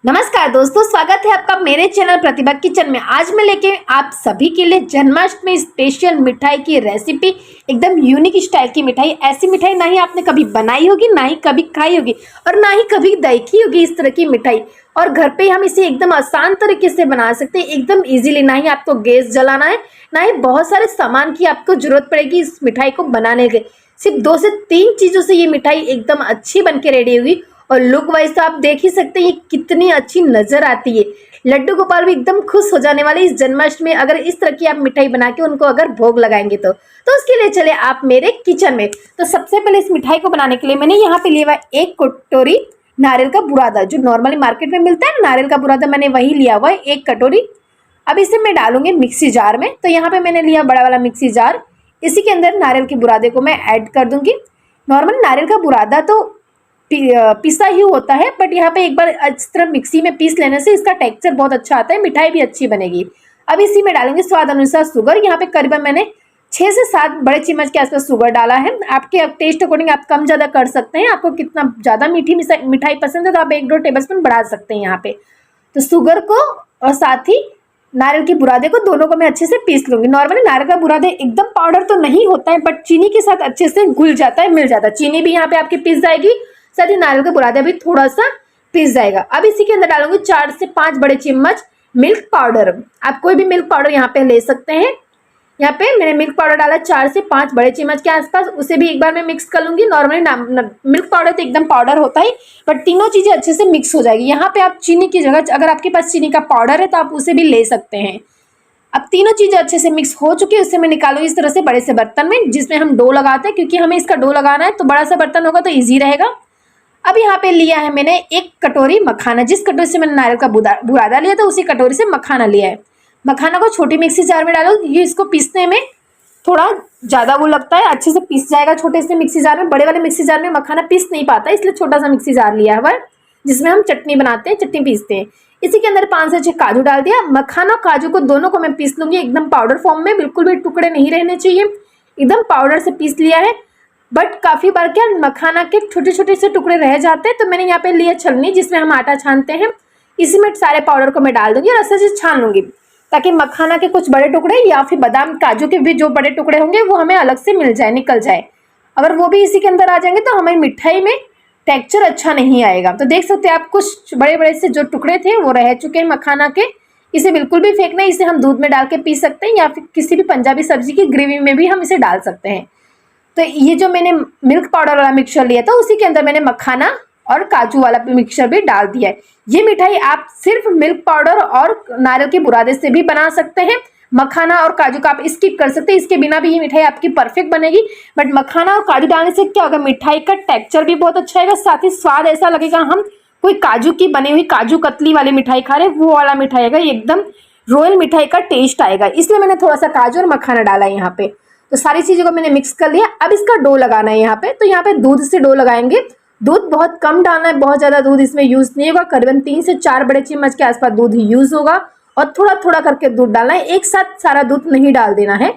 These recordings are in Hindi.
नमस्कार दोस्तों, स्वागत है आपका मेरे चैनल प्रतिभा किचन में। आज मैं लेके आप सभी के लिए जन्माष्टमी स्पेशल मिठाई की रेसिपी, एकदम यूनिक स्टाइल की मिठाई। ऐसी मिठाई ना ही आपने कभी बनाई होगी, ना ही कभी खाई होगी और ना ही कभी देखी होगी इस तरह की मिठाई। और घर पे हम इसे एकदम आसान तरीके से बना सकते हैं, एकदम इजीली। ना ही आपको गैस जलाना है, ना ही बहुत सारे सामान की आपको जरूरत पड़ेगी इस मिठाई को बनाने के। सिर्फ 2 से 3 चीज़ों से ये मिठाई एकदम अच्छी बन के रेडी होगी। और लुक वाइज तो आप देख ही सकते हैं ये कितनी अच्छी नजर आती है। लड्डू गोपाल भी एकदम खुश हो जाने वाले इस जन्माष्टमी में अगर इस तरह की आप मिठाई बना के उनको अगर भोग लगाएंगे तो उसके लिए चले आप मेरे किचन में। तो सबसे पहले इस मिठाई को बनाने के लिए मैंने यहाँ पे लिया हुआ 1 कटोरी नारियल का बुरादा, जो नॉर्मली मार्केट में मिलता है नारियल का बुरादा, मैंने वही लिया हुआ है 1 कटोरी। अब इसे मैं डालूंगी मिक्सी जार में। तो यहाँ पे मैंने लिया बड़ा वाला मिक्सी जार, इसी के अंदर नारियल के बुरादे को मैं ऐड कर दूंगी। नॉर्मल नारियल का बुरादा तो पिसा ही होता है, बट यहाँ पे एक बार इस तरह मिक्सी में पीस लेने से इसका टेक्सचर बहुत अच्छा आता है, मिठाई भी अच्छी बनेगी। अब इसी में डालेंगे स्वाद अनुसार शुगर। यहाँ पे करीबन मैंने 6 से 7 बड़े चम्मच के आसपास शुगर डाला है। आपके टेस्ट अकॉर्डिंग आप कम ज़्यादा कर सकते हैं। आपको कितना ज़्यादा मीठी मिठाई पसंद है तो आप 1-2 टेबलस्पून बढ़ा सकते हैं यहाँ पे। तो शुगर को और साथ ही नारियल की बुरादे को, दोनों को मैं अच्छे से पीस लूंगी। नॉर्मली नारियल का बुरादे एकदम पाउडर तो नहीं होता है, बट चीनी के साथ अच्छे से घुल जाता है, मिल जाता है। चीनी भी यहाँ पे आपकी पीस जाएगी, साथ ही नारियल का बुरादा भी थोड़ा सा पीस जाएगा। अब इसी के अंदर डालूंगी 4 से 5 बड़े चम्मच मिल्क पाउडर। आप कोई भी मिल्क पाउडर यहाँ पे ले सकते हैं। यहाँ पे मैंने मिल्क पाउडर डाला 4 से 5 बड़े चम्मच के आसपास, उसे भी एक बार मैं मिक्स कर लूंगी। नॉर्मली मिल्क पाउडर तो एकदम पाउडर होता है, बट तीनों चीजें अच्छे से मिक्स हो जाएगी। यहाँ पे आप चीनी की जगह अगर आपके पास चीनी का पाउडर है तो आप उसे भी ले सकते हैं। अब तीनों चीजें अच्छे से मिक्स हो चुकी है, उससे मैं निकालू इस तरह से बड़े से बर्तन में जिसमें हम डो लगाते हैं, क्योंकि हमें इसका डो लगाना है तो बड़ा सा बर्तन होगा तो ईजी रहेगा। अब यहाँ पे लिया है मैंने 1 कटोरी मखाना। जिस कटोरी से मैंने नारियल का बुरादा लिया था उसी कटोरी से मखाना लिया है। मखाना को छोटी मिक्सी जार में डालो, ये इसको पीसने में थोड़ा ज़्यादा वो लगता है, अच्छे से पीस जाएगा छोटे से मिक्सी जार में। बड़े वाले मिक्सी जार में मखाना पीस नहीं पाता, इसलिए छोटा सा मिक्सी जार लिया हुआ है जिसमें हम चटनी बनाते हैं, चटनी पीसते हैं। इसी के अंदर 5 से 6 काजू डाल दिया। मखाना काजू को दोनों को मैं पीस लूंगी एकदम पाउडर फॉर्म में, बिल्कुल भी टुकड़े नहीं रहने चाहिए, एकदम पाउडर से पीस लिया है। बट काफ़ी बार क्या मखाना के छोटे छोटे से टुकड़े रह जाते हैं, तो मैंने यहाँ पे लिया छलनी जिसमें हम आटा छानते हैं। इसी में सारे पाउडर को मैं डाल दूंगी और अच्छे से छान लूंगी, ताकि मखाना के कुछ बड़े टुकड़े या फिर बादाम काजू के भी जो बड़े टुकड़े होंगे वो हमें अलग से मिल जाए, निकल जाए। अगर वो भी इसी के अंदर आ जाएंगे तो हमें मिठाई में टेक्सचर अच्छा नहीं आएगा। तो देख सकते हैं आप कुछ बड़े बड़े से जो टुकड़े थे वो रह चुके हैं मखाना के। इसे बिल्कुल भी फेंकना है, इसे हम दूध में डाल के पी सकते हैं या फिर किसी भी पंजाबी सब्जी की ग्रेवी में भी हम इसे डाल सकते हैं। तो ये जो मैंने मिल्क पाउडर वाला मिक्सचर लिया था उसी के अंदर मैंने मखाना और काजू वाला मिक्सचर भी डाल दिया है। ये मिठाई आप सिर्फ मिल्क पाउडर और नारियल के बुरादे से भी बना सकते हैं। मखाना और काजू का आप स्किप कर सकते हैं, इसके बिना भी ये मिठाई आपकी परफेक्ट बनेगी। बट मखाना और काजू डालने से क्या होगा, मिठाई का टेक्सचर भी बहुत अच्छा आएगा, साथ ही स्वाद ऐसा लगेगा हम कोई काजू की बनी हुई काजू कतली वाली मिठाई खा रहे, वो वाला मिठाई आएगा, एकदम रॉयल मिठाई का टेस्ट आएगा। इसलिए मैंने थोड़ा सा काजू और मखाना डाला है यहाँ पे। तो सारी चीज़ों को मैंने मिक्स कर लिया। अब इसका डो लगाना है यहाँ पे। तो यहाँ पे दूध से डो लगाएंगे। दूध बहुत कम डालना है, बहुत ज़्यादा दूध इसमें यूज़ नहीं होगा। करीबन 3 से 4 बड़े चम्मच के आसपास दूध यूज़ होगा और थोड़ा थोड़ा करके दूध डालना है, एक साथ सारा दूध नहीं डाल देना है,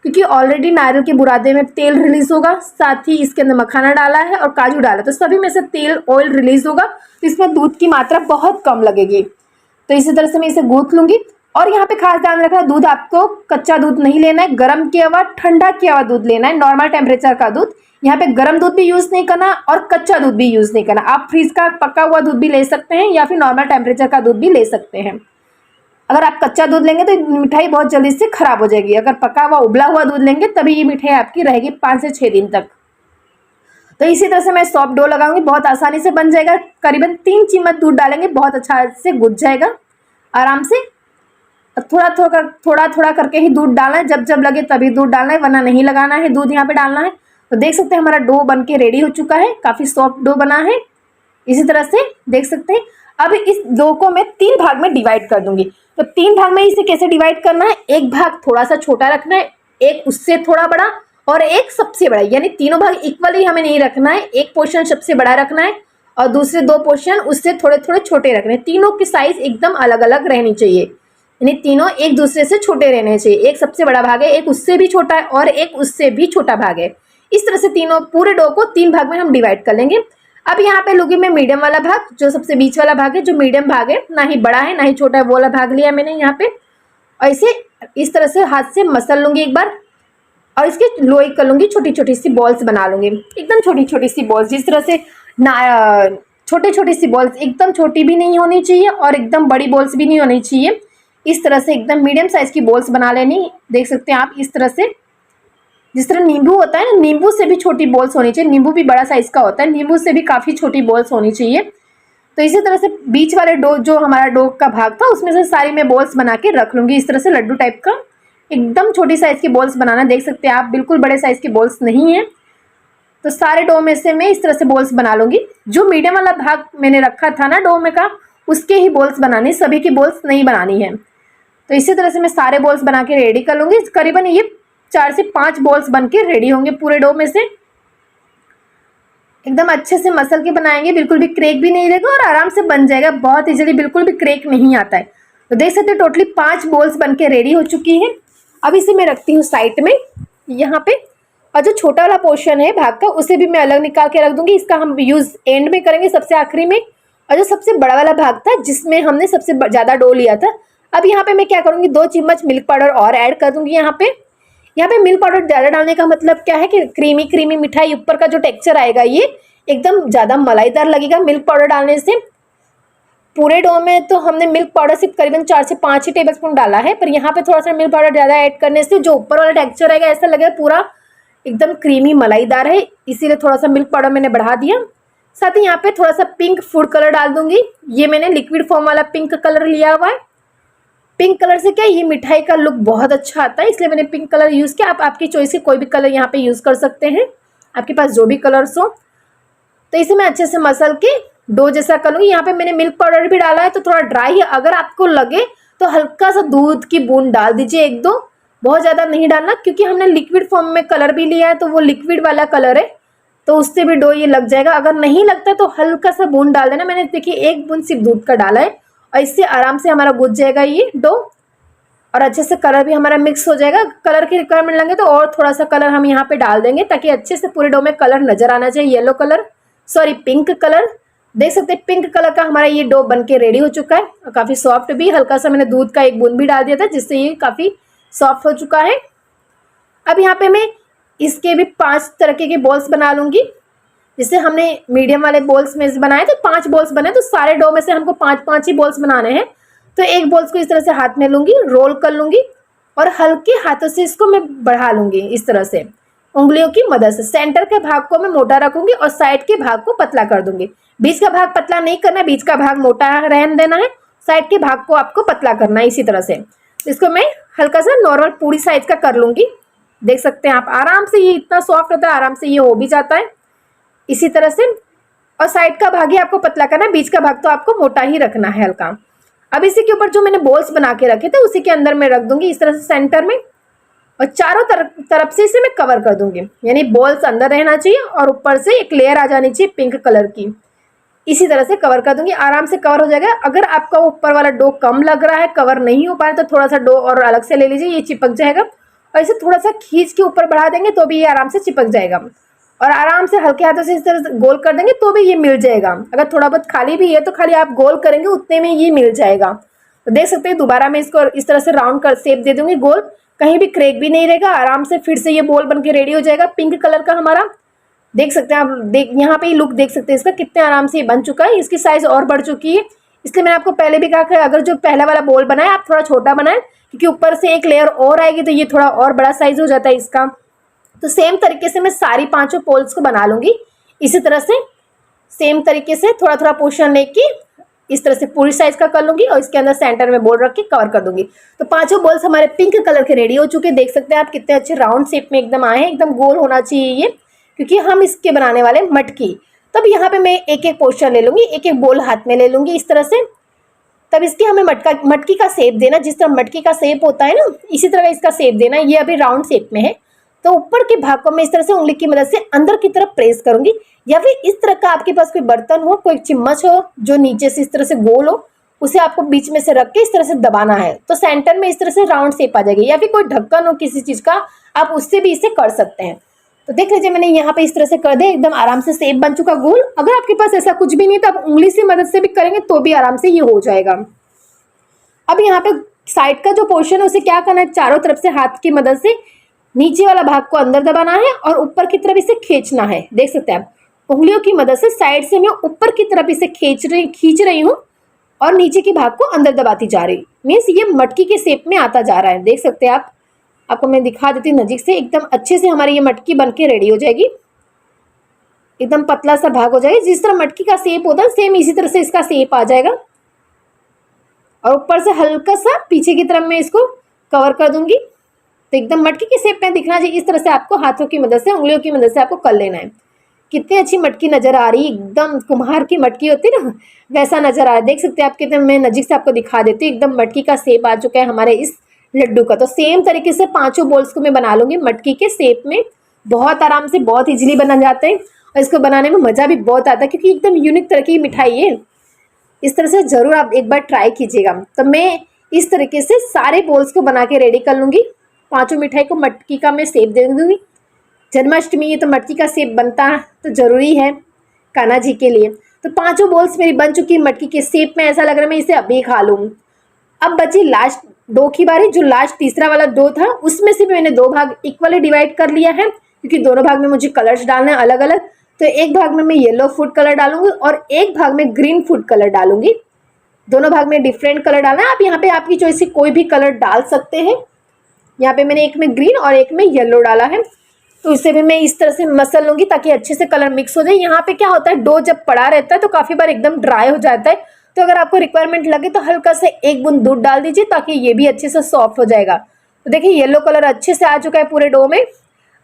क्योंकि ऑलरेडी नारियल के बुरादे में तेल रिलीज होगा, साथ ही इसके अंदर मखाना डाला है और काजू डाला, तो सभी में से तेल ऑयल रिलीज होगा, तो इसमें दूध की मात्रा बहुत कम लगेगी। तो इसी तरह से मैं इसे गूंथ लूंगी। और यहाँ पे खास ध्यान रखना, दूध आपको कच्चा दूध नहीं लेना है, गर्म किया हुआ ठंडा किया हुआ दूध लेना है, नॉर्मल टेम्परेचर का दूध। यहाँ पे गर्म दूध भी यूज़ नहीं करना और कच्चा दूध भी यूज़ नहीं करना। आप फ्रीज का पका हुआ दूध भी ले सकते हैं या फिर नॉर्मल टेम्परेचर का दूध भी ले सकते हैं। अगर आप कच्चा दूध लेंगे तो मिठाई बहुत जल्दी से खराब हो जाएगी। अगर पका हुआ उबला हुआ दूध लेंगे तभी ये मिठाई आपकी रहेगी 5 से 6 दिन तक। तो इसी तरह से मैं सॉफ्ट डो लगाऊंगी, बहुत आसानी से बन जाएगा। करीबन 3 चम्मच दूध डालेंगे, बहुत अच्छा से गुज जाएगा आराम से। थोड़ा थोड़ा करके ही दूध डालना है, जब जब लगे तभी दूध डालना है, वरना नहीं लगाना है, दूध यहाँ पे डालना है। तो देख सकते हैं हमारा डो बन के रेडी हो चुका है, काफ़ी सॉफ्ट डो बना है। इसी तरह से देख सकते हैं। अब इस डो को मैं 3 भाग में डिवाइड कर दूंगी। तो 3 भाग में इसे कैसे डिवाइड करना है, एक भाग थोड़ा सा छोटा रखना है, एक उससे थोड़ा बड़ा और एक सबसे बड़ा, यानी तीनों भाग इक्वली हमें नहीं रखना है। एक पोर्शन सबसे बड़ा रखना है और दूसरे 2 पोर्शन उससे थोड़े थोड़े छोटे रखने हैं। तीनों की साइज एकदम अलग अलग रहनी चाहिए, यानी तीनों एक दूसरे से छोटे रहने चाहिए। एक सबसे बड़ा भाग है, एक उससे भी छोटा है और एक उससे भी छोटा भाग है। इस तरह से तीनों पूरे डो को 3 भाग में हम डिवाइड कर लेंगे। अब यहाँ पे लूंगी मैं मीडियम वाला भाग, जो सबसे बीच वाला भाग है, जो मीडियम भाग है, ना ही बड़ा है ना ही छोटा है, वो वाला भाग लिया मैंने यहाँ पे। और इसे इस तरह से हाथ से मसल लूंगी एक बार, और इसके लोई कर लूंगी, छोटी छोटी सी बॉल्स बना लूंगी, एकदम छोटी छोटी सी बॉल्स, जिस तरह से ना छोटे छोटी सी बॉल्स, एकदम छोटी भी नहीं होनी चाहिए और एकदम बड़ी बॉल्स भी नहीं होनी चाहिए। इस तरह से एकदम मीडियम साइज की बॉल्स बना लेनी, देख सकते हैं आप इस तरह से। जिस तरह नींबू होता है ना, नींबू से भी छोटी बॉल्स होनी चाहिए, नींबू भी बड़ा साइज का होता है, नींबू से भी काफ़ी छोटी बॉल्स होनी चाहिए। तो इसी तरह से बीच वाले डो, जो हमारा डो का भाग था, उसमें से सारी मैं बॉल्स बना के रख लूँगी, इस तरह से लड्डू टाइप का। एकदम छोटी साइज़ की बॉल्स बनाना, देख सकते हैं आप, बिल्कुल बड़े साइज़ की बॉल्स नहीं है। तो सारे डो में से मैं इस तरह से बॉल्स बना लूँगी। जो मीडियम वाला भाग मैंने रखा था ना डो में का, उसके ही बॉल्स बनानी, सभी की बॉल्स नहीं बनानी है। तो इसी तरह से मैं सारे बॉल्स बना के रेडी कर लूँगी। करीबन ये 4 से 5 बॉल्स बन के रेडी होंगे पूरे डो में से। एकदम अच्छे से मसल के बनाएंगे, बिल्कुल भी क्रेक भी नहीं रहेगा और आराम से बन जाएगा बहुत इजीली, बिल्कुल भी क्रेक नहीं आता है। तो देख सकते हैं टोटली 5 बॉल्स बन के रेडी हो चुकी है। अब इसे मैं रखती हूँ साइड में यहाँ पे, और जो छोटा वाला पोर्शन है भाग का, उसे भी मैं अलग निकाल के रख दूंगी। इसका हम यूज़ एंड में करेंगे, सबसे आखिरी में। और जो सबसे बड़ा वाला भाग था, जिसमें हमने सबसे ज़्यादा डो लिया था, अब यहाँ पे मैं क्या करूँगी, 2 चम्मच मिल्क पाउडर और ऐड कर दूंगी यहाँ पे। मिल्क पाउडर ज़्यादा डालने का मतलब क्या है कि क्रीमी क्रीमी मिठाई ऊपर का जो टेक्सचर आएगा, ये एकदम ज़्यादा मलाईदार लगेगा मिल्क पाउडर डालने से। पूरे डो में तो हमने मिल्क पाउडर सिर्फ करीबन 4 से 5 ही टेबलस्पून डाला है, पर यहाँ पे थोड़ा सा मिल्क पाउडर ज़्यादा ऐड करने से जो ऊपर वाला टेक्सचर आएगा, ऐसा लगेगा पूरा एकदम क्रीमी मलाईदार है, इसीलिए थोड़ा सा मिल्क पाउडर मैंने बढ़ा दिया। साथ ही यहाँ पे थोड़ा सा पिंक फूड कलर डाल दूंगी। ये मैंने लिक्विड फॉर्म वाला पिंक कलर लिया हुआ है। पिंक कलर से क्या ये मिठाई का लुक बहुत अच्छा आता है, इसलिए मैंने पिंक कलर यूज़ किया। आप आपकी चॉइस के कोई भी कलर यहाँ पे यूज़ कर सकते हैं, आपके पास जो भी कलर्स हो। तो इसे मैं अच्छे से मसल के डो जैसा कर लूँगी। यहाँ पे मैंने मिल्क पाउडर भी डाला है, तो थोड़ा ड्राई है। अगर आपको लगे तो हल्का सा दूध की बूंद डाल दीजिए, 1-2, बहुत ज़्यादा नहीं डालना, क्योंकि हमने लिक्विड फॉर्म में कलर भी लिया है, तो वो लिक्विड वाला कलर है, तो उससे भी डो ये लग जाएगा। अगर नहीं लगता तो हल्का सा बूंद डाल देना। मैंने देखिए 1 बूंद सिर्फ दूध का डाला है, और इससे आराम से हमारा गुज जाएगा ये डो, और अच्छे से कलर भी हमारा मिक्स हो जाएगा। कलर की रिक्वायरमेंट लगे तो और थोड़ा सा कलर हम यहाँ पे डाल देंगे, ताकि अच्छे से पूरे डो में कलर नजर आना चाहिए। Yellow colour, sorry pink colour, देख सकते हैं पिंक कलर का हमारा ये डो बन के रेडी हो चुका है, और काफ़ी सॉफ्ट भी। हल्का सा मैंने दूध का 1 बूंद भी डाल दिया था, जिससे ये काफ़ी सॉफ्ट हो चुका है। अब यहाँ पे मैं इसके भी 5 तरह के बॉल्स बना लूँगी। जिससे हमने मीडियम वाले बॉल्स में बनाए थे, 5 बॉल्स बने, तो सारे डो में से हमको 5-5 ही बॉल्स बनाने हैं। तो एक बॉल्स को इस तरह से हाथ में लूँगी, रोल कर लूँगी, और हल्के हाथों से इसको मैं बढ़ा लूँगी इस तरह से, उंगलियों की मदद से। सेंटर के भाग को मैं मोटा रखूँगी और साइड के भाग को पतला कर दूँगी। बीच का भाग पतला नहीं करना है, बीच का भाग मोटा रहने देना है, साइड के भाग को आपको पतला करना है। इसी तरह से इसको मैं हल्का सा नॉर्मल पूरी साइज का कर लूँगी। देख सकते हैं आप, आराम से ये इतना सॉफ्ट होता है, आराम से ये हो भी जाता है इसी तरह से। और साइड का भाग ही आपको पतला करना है, बीच का भाग तो आपको मोटा ही रखना है हल्का। अब इसी के ऊपर जो मैंने बॉल्स बना के रखे थे, उसी के अंदर मैं रख दूंगी इस तरह से सेंटर में, और चारों तरफ से इसे मैं कवर कर दूंगी। यानी बॉल्स अंदर रहना चाहिए और ऊपर से एक लेयर आ जानी चाहिए पिंक कलर की। इसी तरह से कवर कर दूंगी, आराम से कवर हो जाएगा। अगर आपका ऊपर वाला डो कम लग रहा है, कवर नहीं हो पा रहा, तो थोड़ा सा डो और अलग से ले लीजिए, ये चिपक जाएगा। और इसे थोड़ा सा खींच के ऊपर बढ़ा देंगे तो भी ये आराम से चिपक जाएगा। और आराम से हल्के हाथों से इस तरह से गोल कर देंगे तो भी ये मिल जाएगा। अगर थोड़ा बहुत खाली भी है तो खाली आप गोल करेंगे, उतने में ये मिल जाएगा। तो देख सकते हैं, दोबारा मैं इसको इस तरह से राउंड कर शेप दे दूंगी गोल, कहीं भी क्रेक भी नहीं रहेगा। आराम से फिर से ये बॉल बन के रेडी हो जाएगा पिंक कलर का हमारा। देख सकते हैं आप, यहाँ पे लुक देख सकते हैं इसका, कितने आराम से ये बन चुका है। इसकी साइज और बढ़ चुकी है, इसलिए मैंने आपको पहले भी कहा कि अगर जो पहला वाला बॉल बनाए आप थोड़ा छोटा बनाए, क्योंकि ऊपर से एक लेयर और आएगी तो ये थोड़ा और बड़ा साइज हो जाता है इसका। तो सेम तरीके से मैं सारी 5 बॉल्स को बना लूंगी। इसी तरह से सेम तरीके से थोड़ा थोड़ा पोर्शन लेके इस तरह से पूरी साइज का कर लूंगी, और इसके अंदर सेंटर में बॉल रख के कवर कर दूंगी। तो 5 बॉल्स हमारे पिंक कलर के रेडी हो चुके हैं। देख सकते हैं आप कितने अच्छे राउंड शेप में एकदम आए हैं, एकदम गोल होना चाहिए ये, क्योंकि हम इसके बनाने वाले मटकी। तब यहाँ पे मैं एक एक पोर्शन ले लूंगी, एक एक बॉल हाथ में ले लूंगी इस तरह से। तब इसकी हमें मटकी का शेप देना, जिस तरह मटकी का शेप होता है ना, इसी तरह इसका शेप देना। ये अभी राउंड शेप में है, तो ऊपर के भाग को मैं इस तरह से उंगली की मदद से अंदर की तरफ प्रेस करूंगी, या फिर इस तरह का आपके पास कोई बर्तन हो, कोई चम्मच हो जो नीचे से इस तरह से गोल हो, उसे आपको बीच में से रख के इस तरह से दबाना है, तो सेंटर में इस तरह से राउंड शेप आ जाएगी। या फिर कोई ढक्कन हो किसी चीज का, आप उससे भी इसे कर सकते हैं। तो देख लीजिए मैंने यहाँ पे इस तरह से कर दिया, एकदम आराम से शेप बन चुका गोल। अगर आपके पास ऐसा कुछ भी नहीं तो आप उंगली से मदद से भी करेंगे तो भी आराम से ये हो जाएगा। अब यहाँ पे साइड का जो पोर्शन है उसे क्या करना है, चारों तरफ से हाथ की मदद से नीचे वाला भाग को अंदर दबाना है और ऊपर की तरफ इसे खींचना है। देख सकते हैं आप, उंगलियों की मदद से साइड से मैं ऊपर की तरफ इसे खींच रही हूँ और नीचे के भाग को अंदर दबाती जा रही, मीन्स ये मटकी के शेप में आता जा रहा है। देख सकते हैं आप, आपको मैं दिखा देती हूँ नजीक से, एकदम अच्छे से हमारी ये मटकी बन के रेडी हो जाएगी। एकदम पतला सा भाग हो जाएगा, जिस तरह मटकी का शेप होता है सेम इसी तरह से इसका शेप आ जाएगा। और ऊपर से हल्का सा पीछे की तरफ मैं इसको कवर कर दूंगी, तो एकदम मटकी के शेप में दिखना चाहिए। इस तरह से आपको हाथों की मदद से, उंगलियों की मदद से आपको कर लेना है। कितनी अच्छी मटकी नजर आ रही है, एकदम कुम्हार की मटकी होती है ना वैसा नजर आ रहा है। देख सकते हैं आप, कितने मैं नजीक से आपको दिखा देती हूँ, एकदम मटकी का शेप आ चुका है हमारे इस लड्डू का। तो सेम तरीके से पांचों बॉल्स को मैं बना लूंगी मटकी के शेप में। बहुत आराम से, बहुत इजीली बना जाते हैं और इसको बनाने में मजा भी बहुत आता है क्योंकि एकदम यूनिक तरह की मिठाई है। इस तरह से जरूर आप एक बार ट्राई कीजिएगा। तो मैं इस तरीके से सारे बॉल्स को बना के रेडी कर लूंगी। पांचों मिठाई को मटकी का मैं शेप दे दूंगी। जन्माष्टमी है तो मटकी का शेप बनता तो जरूरी है कान्हा जी के लिए। तो पांचों बॉल्स मेरी बन चुकी मटकी के शेप में, ऐसा लग रहा है मैं इसे अभी खा लूँ। अब बची लास्ट डो की बारी। जो लास्ट तीसरा वाला डो था उसमें से भी मैंने दो भाग इक्वली डिवाइड कर लिया है क्योंकि दोनों भाग में मुझे कलर्स डालने हैं अलग अलग। तो एक भाग में मैं येलो फूड कलर डालूंगी और एक भाग में ग्रीन फूड कलर डालूंगी। दोनों भाग में डिफरेंट कलर डालना है। आप यहाँ पे आपकी चॉइस से कोई भी कलर डाल सकते हैं। यहाँ पे मैंने एक में ग्रीन और एक में येलो डाला है। तो इसे भी मैं इस तरह से मसल लूंगी ताकि अच्छे से कलर मिक्स हो जाए। यहाँ पे क्या होता है, डो जब पड़ा रहता है तो काफी बार एकदम ड्राई हो जाता है। तो अगर आपको रिक्वायरमेंट लगे तो हल्का से एक बूंद दूध डाल दीजिए ताकि ये भी अच्छे से सॉफ्ट हो जाएगा। तो देखिए येलो कलर अच्छे से आ चुका है पूरे डो में।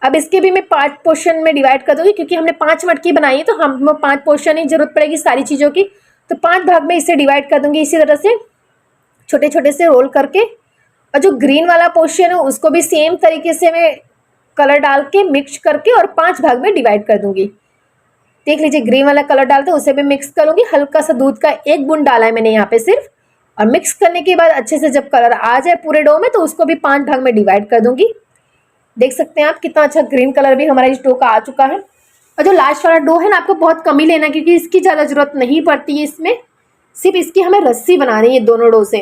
अब इसके भी मैं 5 पोर्शन में डिवाइड कर दूंगी क्योंकि हमने 5 मटकी बनाई है तो हम 5 पोर्शन ही जरूरत पड़ेगी सारी चीज़ों की। तो 5 भाग में इसे डिवाइड कर दूंगी इसी तरह से छोटे छोटे से रोल करके। और जो ग्रीन वाला पोर्शन है उसको भी सेम तरीके से मैं कलर डाल के मिक्स करके और 5 भाग में डिवाइड कर दूंगी। देख लीजिए ग्रीन वाला कलर डालते हैं उसे भी मिक्स करूंगी। हल्का सा दूध का 1 बूंद डाला है मैंने यहाँ पे सिर्फ। और मिक्स करने के बाद अच्छे से जब कलर आ जाए पूरे डो में तो उसको भी 5 भाग में डिवाइड कर दूंगी। देख सकते हैं आप कितना अच्छा ग्रीन कलर भी हमारा इस डो का आ चुका है। और जो लास्ट वाला डो है ना आपको बहुत कम ही लेना क्योंकि इसकी ज़्यादा जरूरत नहीं पड़ती है इसमें, सिर्फ इसकी हमें रस्सी बनानी है दोनों डो से।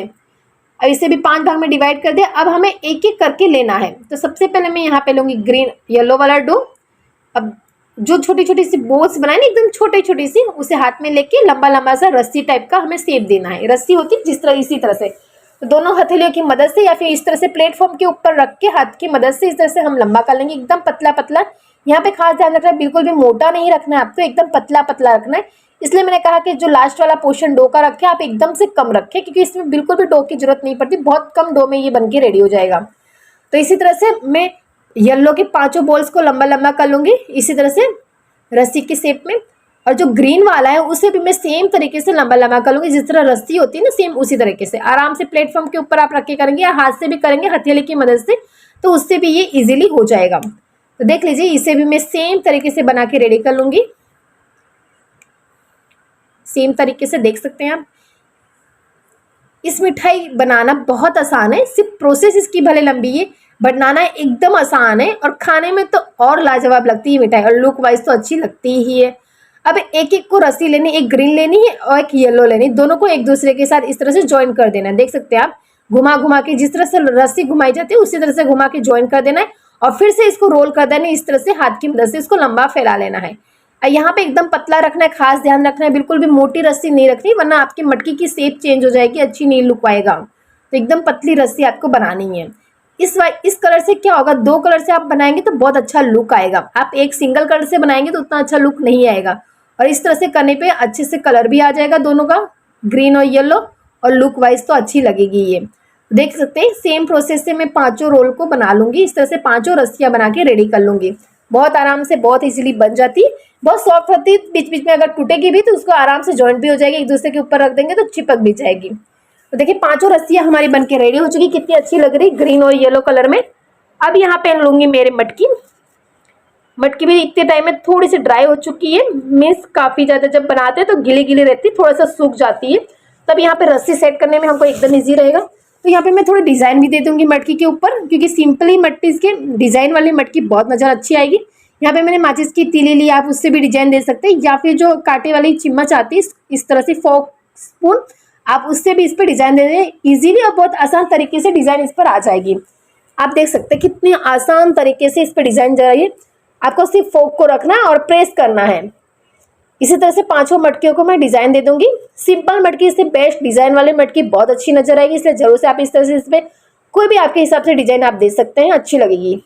अब इसे भी 5 भाग में डिवाइड कर दिया। अब हमें एक एक करके लेना है। तो सबसे पहले मैं यहाँ पे लूँगी ग्रीन येलो वाला डो। अब जो छोटी छोटी सी बॉल्स बनाए ना एकदम छोटी छोटी सी, उसे हाथ में लेके लंबा लंबा सा रस्सी टाइप का हमें शेप देना है। रस्सी होती है जिस तरह, इसी तरह से तो दोनों हथेलियों की मदद से या फिर इस तरह से प्लेटफॉर्म के ऊपर रख के हाथ की मदद से इस तरह से हम लंबा कर लेंगे एकदम पतला पतला। यहाँ पे खास ध्यान रखना है बिल्कुल भी मोटा नहीं रखना है आपको, एकदम पतला पतला रखना है। इसलिए मैंने कहा कि जो लास्ट वाला पोर्शन डो का रखे आप एकदम से कम रखें क्योंकि इसमें बिल्कुल भी डो की जरूरत नहीं पड़ती, बहुत कम डो में ये बन के रेडी हो जाएगा। तो इसी तरह से मैं येलो के 5 बॉल्स को लंबा लंबा कर लूँगी इसी तरह से रस्सी के शेप में। और जो ग्रीन वाला है उसे भी मैं सेम तरीके से लंबा लंबा कर लूँगी, जिस तरह रस्सी होती है ना सेम उसी तरीके से आराम से प्लेटफॉर्म के ऊपर आप रख के करेंगे या हाथ से भी करेंगे हथेली की मदद से, तो उससे भी ये इजीली हो जाएगा। तो देख लीजिए इसे भी मैं सेम तरीके से बना के रेडी कर लूँगी। सेम तरीके से देख सकते हैं आप। इस मिठाई बनाना बहुत आसान है, सिर्फ प्रोसेस इसकी भले लंबी है, बनाना एकदम आसान है और खाने में तो और लाजवाब लगती है मिठाई और लुक वाइज तो अच्छी लगती ही है। अब एक एक को रस्सी लेनी, एक ग्रीन लेनी है और एक येलो लेनी, दोनों को एक दूसरे के साथ इस तरह से ज्वाइन कर देना है। देख सकते हैं आप, घुमा घुमा के जिस तरह से रस्सी घुमाई जाती है उसी तरह से घुमा के ज्वाइन कर देना है और फिर से इसको रोल कर देना है इस तरह से हाथ की मदद से इसको लंबा फैला लेना है। यहाँ पे एकदम पतला रखना है, खास ध्यान रखना है, बिल्कुल भी मोटी रस्सी नहीं रखनी वरना आपकी मटकी की शेप चेंज हो जाएगी, अच्छी नहीं लुक आएगा। तो एकदम पतली रस्सी आपको बनानी है। इस कलर से क्या होगा, 2 कलर से आप बनाएंगे तो बहुत अच्छा लुक आएगा। आप एक सिंगल कलर से बनाएंगे तो उतना अच्छा लुक नहीं आएगा और इस तरह से करने पे अच्छे से कलर भी आ जाएगा दोनों का, ग्रीन और येलो, और लुक वाइज तो अच्छी लगेगी ये। देख सकते हैं सेम प्रोसेस से मैं 5 रोल को बना लूंगी, इस तरह से 5 रस्सियाँ बना के रेडी कर लूंगी। बहुत आराम से, बहुत इजीली बन जाती है, बहुत सॉफ्ट होती है। बीच बीच में अगर टूटेगी भी तो उसको आराम से जॉइंट भी हो जाएगी, एक दूसरे के ऊपर रख देंगे तो चिपक भी जाएगी। तो देखिए 5 रस्सियाँ हमारी बन के रेडी हो चुकी, कितनी अच्छी लग रही ग्रीन और येलो कलर में। अब यहाँ पे लूंगी मेरे मटकी भी इतने टाइम में थोड़ी सी ड्राई हो चुकी है, मीन्स काफ़ी ज़्यादा जब बनाते हैं तो गीली गीली रहती है, थोड़ा सा सूख जाती है, तब यहाँ पे रस्सी सेट करने में हमको एकदम ईजी रहेगा। तो यहाँ पे मैं थोड़ी डिज़ाइन भी दे दूँगी मटकी के ऊपर क्योंकि सिंपली मटकी इसके डिज़ाइन वाली मटकी बहुत नज़र अच्छी आएगी। यहाँ पे मैंने माचिस की तीली ली, आप उससे भी डिजाइन दे सकते हैं, या फिर जो कांटे वाली चम्मच आती है इस तरह से फोक स्पून, आप उससे भी इस पर डिजाइन दे दें इजीली, और बहुत आसान तरीके से डिजाइन इस पर आ जाएगी। आप देख सकते हैं कितने आसान तरीके से इस पर डिजाइन जा रही है। आपको सिर्फ फोक को रखना है और प्रेस करना है। इसी तरह से पांचों मटकियों को मैं डिजाइन दे दूंगी। सिंपल मटकी से बेस्ट डिजाइन वाली मटकी बहुत अच्छी नजर आएगी, इसलिए जरूर से आप इस तरह से इसमें कोई भी आपके हिसाब से डिजाइन आप दे सकते हैं, अच्छी लगेगी।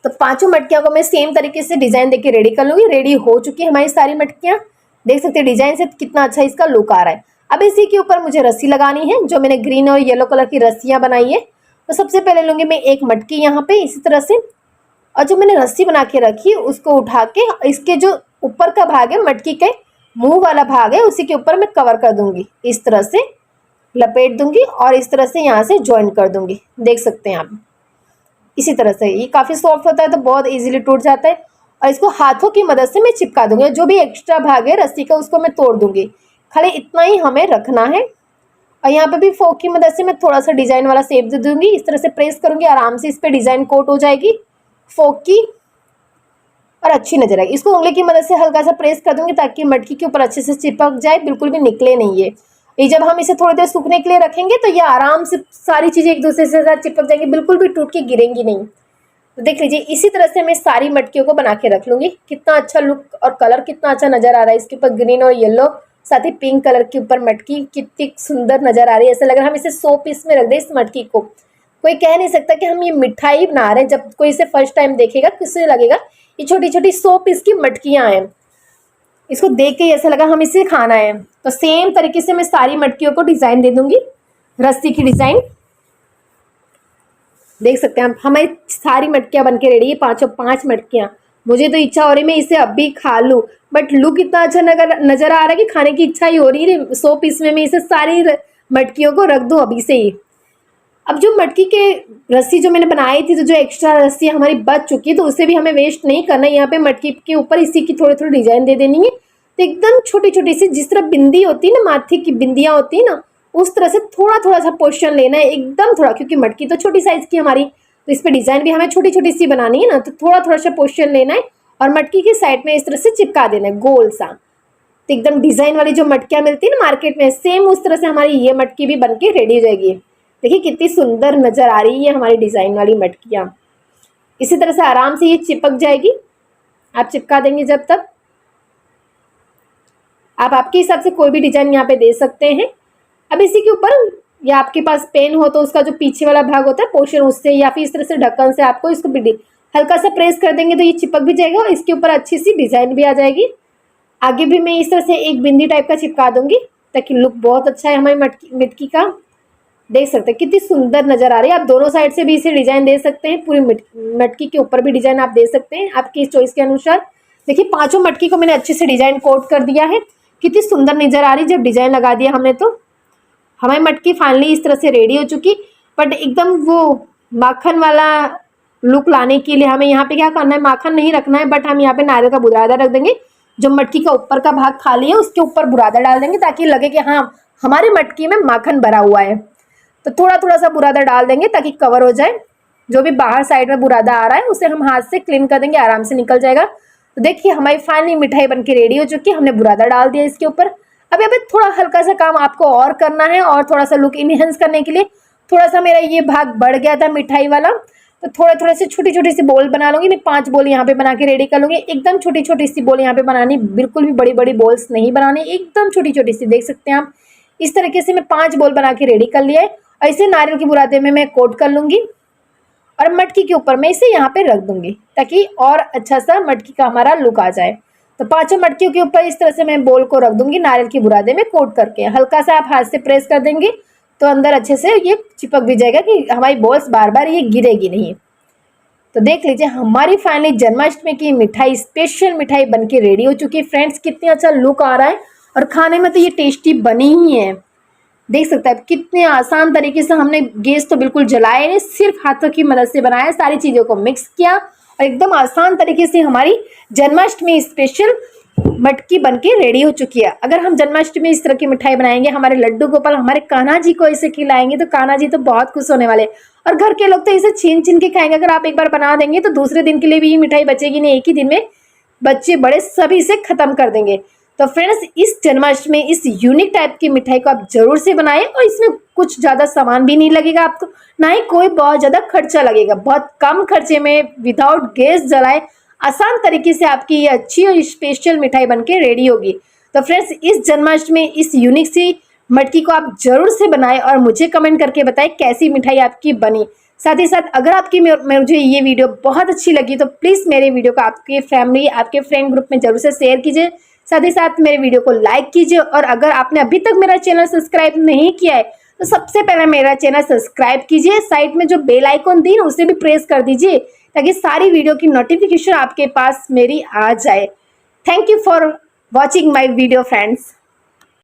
तो पांचों मटकियों को मैं सेम तरीके से डिजाइन देके रेडी कर लूंगी। रेडी हो चुकी है हमारी सारी मटकियां, देख सकते हैं डिजाइन से कितना अच्छा इसका लुक आ रहा है। अब इसी के ऊपर मुझे रस्सी लगानी है, जो मैंने ग्रीन और येलो कलर की रस्सियां बनाई है। तो सबसे पहले लूंगी मैं एक मटकी यहाँ पे इसी तरह से, और जो मैंने रस्सी बना के रखी है उसको उठा के इसके जो ऊपर का भाग है, मटकी के मुंह वाला भाग है, उसी के ऊपर मैं कवर कर दूंगी, इस तरह से लपेट दूंगी और इस तरह से यहाँ से ज्वाइन कर दूंगी। देख सकते हैं आप, इसी तरह से। ये काफी सॉफ्ट होता है तो बहुत इजीली टूट जाता है, और इसको हाथों की मदद से मैं चिपका दूंगी। जो भी एक्स्ट्रा भाग है रस्सी का उसको मैं तोड़ दूंगी, खाली इतना ही हमें रखना है। और यहाँ पे भी फोक की मदद से मैं थोड़ा सा डिजाइन वाला शेप दे दूंगी, इस तरह से प्रेस करूंगी, आराम से इस पे डिजाइन कोट हो जाएगी फोक की और अच्छी नजर आएगी। इसको उंगली की मदद से हल्का सा प्रेस कर दूंगी ताकि मटकी के ऊपर अच्छे से चिपक जाए, बिल्कुल भी निकले नहीं है। ये जब हम इसे थोड़ी देर सूखने के लिए रखेंगे तो ये आराम से सारी चीजें एक दूसरे से साथ चिपक जाएंगी, बिल्कुल भी टूट के गिरेंगी नहीं। तो देख लीजिए, इसी तरह से मैं सारी मटकियों को बना के रख लूंगी। कितना अच्छा लुक और कलर कितना अच्छा नजर आ रहा है इसके ऊपर, ग्रीन और येलो, साथ ही पिंक कलर के ऊपर मटकी कितनी सुंदर नजर आ रही है। ऐसा लग रहा है हम इसे 100 पीस में रख दें इस मटकी को। कोई कह नहीं सकता कि हम ये मिठाई बना रहे हैं। जब कोई इसे फर्स्ट टाइम देखेगा किससे लगेगा ये छोटी छोटी 100 पीस की मटकियां हैं, इसको देख के ऐसा लगा हम इसे खाना है। तो सेम तरीके से मैं सारी मटकियों को डिजाइन दे दूंगी, रस्सी की डिजाइन। देख सकते हैं हमारी सारी मटकियां बनके रेडी है, पांचों 5 मटकियां। मुझे तो इच्छा हो रही है मैं इसे अब भी खा लूं, बट लुक इतना अच्छा नजर आ रहा है कि खाने की इच्छा ही हो रही है। 100 पीस में मैं इसे सारी मटकियों को रख दूं अभी से ही। अब जो मटकी के रस्सी जो मैंने बनाई थी, तो जो एक्स्ट्रा रस्सी हमारी बच चुकी है, तो उसे भी हमें वेस्ट नहीं करना है। यहाँ पे मटकी के ऊपर इसी की थोड़ी थोड़ी डिजाइन दे देनी है। तो एकदम छोटी छोटी सी, जिस तरह बिंदी होती है ना, माथे की बिंदियां होती है ना, उस तरह से थोड़ा थोड़ा सा पोर्शन लेना है, एकदम थोड़ा, क्योंकि मटकी तो छोटी साइज की हमारी, तो इस पर डिजाइन भी हमें छोटी छोटी सी बनानी है ना, तो थोड़ा थोड़ा सा पोर्शन लेना है और मटकी की साइड में इस तरह से चिपका देना है गोल सा। तो एकदम डिजाइन वाली जो मटकियां मिलती है ना मार्केट में, सेम उस तरह से हमारी ये मटकी भी बनके रेडी हो जाएगी। देखिए कितनी सुंदर नजर आ रही है हमारी डिजाइन वाली मटकियां। इसी तरह से आराम से ये चिपक जाएगी, आप चिपका देंगे जब तक। आप आपके हिसाब से कोई भी डिजाइन यहाँ पे दे सकते हैं। अब इसी के ऊपर, या आपके पास पेन हो तो उसका जो पीछे वाला भाग होता है पोर्शन, उससे या फिर इस तरह से ढक्कन से आपको इसको हल्का सा प्रेस कर देंगे तो ये चिपक भी जाएगा और इसके ऊपर अच्छी सी डिजाइन भी आ जाएगी। आगे भी मैं इस तरह से एक बिंदी टाइप का चिपका दूंगी ताकि लुक बहुत अच्छा है हमारी मटकी का। देख सकते हैं कितनी सुंदर नजर आ रही है। आप दोनों साइड से भी इसे डिजाइन दे सकते हैं, पूरी मटकी के ऊपर भी डिजाइन आप दे सकते हैं आपकी चॉइस के अनुसार। देखिए पांचों मटकी को मैंने अच्छे से डिजाइन कोट कर दिया है, कितनी सुंदर नजर आ रही है जब डिजाइन लगा दिया हमने। तो हमारी मटकी फाइनली इस तरह से रेडी हो चुकी, बट एकदम वो माखन वाला लुक लाने के लिए हमें यहाँ पे क्या करना है, माखन नहीं रखना है, बट हम यहाँ पे नारियल का बुरादा रख देंगे। जो मटकी का ऊपर का भाग खाली है उसके ऊपर बुरादा डाल देंगे ताकि लगे कि हाँ हमारी मटकी में माखन भरा हुआ है। तो थोड़ा थोड़ा सा बुरादा डाल देंगे ताकि कवर हो जाए। जो भी बाहर साइड में बुरादा आ रहा है उसे हम हाथ से क्लीन कर देंगे, आराम से निकल जाएगा। तो देखिए हमारी फाइनली मिठाई बनके रेडी हो चुकी है, हमने बुरादा डाल दिया इसके ऊपर। अब यहाँ पे थोड़ा हल्का सा काम आपको और करना है, और थोड़ा सा लुक इनहेंस करने के लिए थोड़ा सा मेरा ये भाग बढ़ गया था मिठाई वाला, तो थोड़े थोड़े से छोटी छोटी सी बोल बना लूंगी मैं। 5 बोल यहाँ पे बना के रेडी कर लूंगी। एकदम छोटी छोटी सी बोल यहाँ पे बनानी, बिल्कुल भी बड़ी बड़ी बोल्स नहीं बनानी, एकदम छोटी छोटी सी। देख सकते हैं आप, इस तरीके से मैं 5 बोल बना के रेडी कर लिया है। ऐसे नारियल के बुरादे में मैं कोट कर लूंगी और मटकी के ऊपर मैं इसे यहाँ पे रख दूंगी ताकि और अच्छा सा मटकी का हमारा लुक आ जाए। तो पांचों मटकियों के ऊपर इस तरह से मैं बोल को रख दूंगी नारियल के बुरादे में कोट करके। हल्का सा आप हाथ से प्रेस कर देंगे तो अंदर अच्छे से ये चिपक भी जाएगा कि हमारी बॉल्स बार बार ये गिरेगी नहीं। तो देख लीजिए हमारी फाइनली जन्माष्टमी की मिठाई, स्पेशल मिठाई बनके रेडी हो चुकी है। फ्रेंड्स कितनी अच्छा लुक आ रहा है और खाने में तो ये टेस्टी बनी ही है। देख सकते हैं कितने आसान तरीके से हमने गैस तो बिल्कुल जलाए नहीं, सिर्फ हाथों की मदद से बनाया, सारी चीज़ों को मिक्स किया और एकदम आसान तरीके से हमारी जन्माष्टमी स्पेशल मटकी बनके रेडी हो चुकी है। अगर हम जन्माष्टमी में इस तरह की मिठाई बनाएंगे, हमारे लड्डू गोपाल हमारे कान्हा जी को इसे खिलाएंगे तो कान्हा जी तो बहुत खुश होने वाले, और घर के लोग तो इसे छीन छीन के खाएंगे। अगर आप एक बार बना देंगे तो दूसरे दिन के लिए भी ये मिठाई बचेगी नहीं, एक ही दिन में बच्चे बड़े सभी इसे खत्म कर देंगे। तो फ्रेंड्स, इस जन्माष्टमी में इस यूनिक टाइप की मिठाई को आप जरूर से बनाएं, और इसमें कुछ ज्यादा सामान भी नहीं लगेगा आपको, ना ही कोई बहुत ज्यादा खर्चा लगेगा। बहुत कम खर्चे में विदाउट गैस जलाए आसान तरीके से आपकी ये अच्छी और स्पेशल मिठाई बनके रेडी होगी। तो फ्रेंड्स, इस जन्माष्टमी में इस यूनिक सी मटकी को आप जरूर से बनाएं और मुझे कमेंट करके बताएं कैसी मिठाई आपकी बनी। साथ ही साथ अगर आपकी मुझे ये वीडियो बहुत अच्छी लगी तो प्लीज़ मेरे वीडियो को आपके फैमिली, आपके फ्रेंड ग्रुप में जरूर से शेयर कीजिए। साथ ही साथ मेरे वीडियो को लाइक कीजिए, और अगर आपने अभी तक मेरा चैनल सब्सक्राइब नहीं किया है तो सबसे पहले मेरा चैनल सब्सक्राइब कीजिए। साइड में जो बेल आइकॉन दी है उसे भी प्रेस कर दीजिए, ताकि सारी वीडियो की नोटिफिकेशन आपके पास मेरी आ जाए। Thank you for watching my video friends.